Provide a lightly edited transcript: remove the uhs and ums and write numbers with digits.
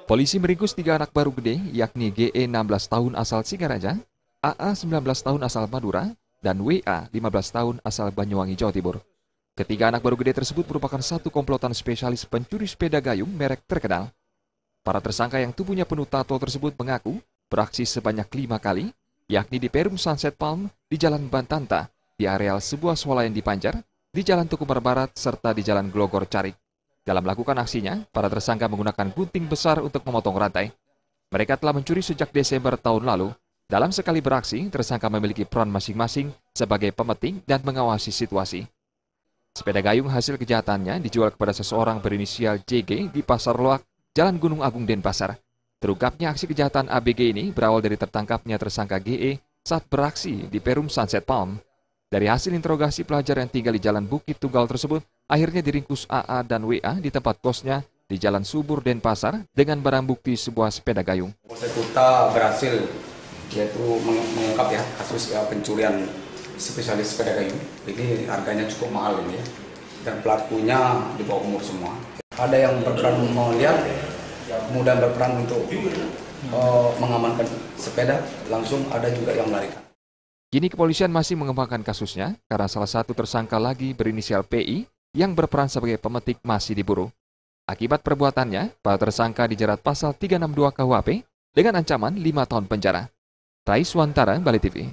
Polisi meringkus 3 anak baru gede, yakni GE 16 tahun asal Singaraja, AA 19 tahun asal Madura, dan WA 15 tahun asal Banyuwangi, Jawa Timur. Ketiga anak baru gede tersebut merupakan satu komplotan spesialis pencuri sepeda gayung merek terkenal. Para tersangka yang tubuhnya penuh tato tersebut mengaku beraksi sebanyak 5 kali, yakni di Perum Sunset Palm, di Jalan Bantanta, di areal sebuah swalayan di Panjar, di Jalan Tukumar Barat, serta di Jalan Glogor Carik. Dalam melakukan aksinya, para tersangka menggunakan gunting besar untuk memotong rantai. Mereka telah mencuri sejak Desember tahun lalu. Dalam sekali beraksi, tersangka memiliki peran masing-masing sebagai pemeting dan mengawasi situasi. Sepeda gayung hasil kejahatannya dijual kepada seseorang berinisial JG di Pasar Loak, Jalan Gunung Agung, Denpasar. Terungkapnya aksi kejahatan ABG ini berawal dari tertangkapnya tersangka GE saat beraksi di Perum Sunset Palm. Dari hasil interogasi pelajar yang tinggal di Jalan Bukit Tunggal tersebut, akhirnya diringkus AA dan WA di tempat kosnya di Jalan Subur, Denpasar dengan barang bukti sebuah sepeda gayung. Polsek Kuta berhasil yaitu mengungkap kasus pencurian spesialis sepeda gayung. Ini harganya cukup mahal ini ya. Dan pelakunya di bawah umur semua. Ada yang berperan melihat, kemudian berperan untuk mengamankan sepeda, langsung ada juga yang melarikan. Kini kepolisian masih mengembangkan kasusnya karena salah satu tersangka lagi berinisial PI yang berperan sebagai pemetik masih diburu. Akibat perbuatannya, para tersangka dijerat pasal 362 KUHP dengan ancaman 5 tahun penjara. Rais Wantara, Bali TV.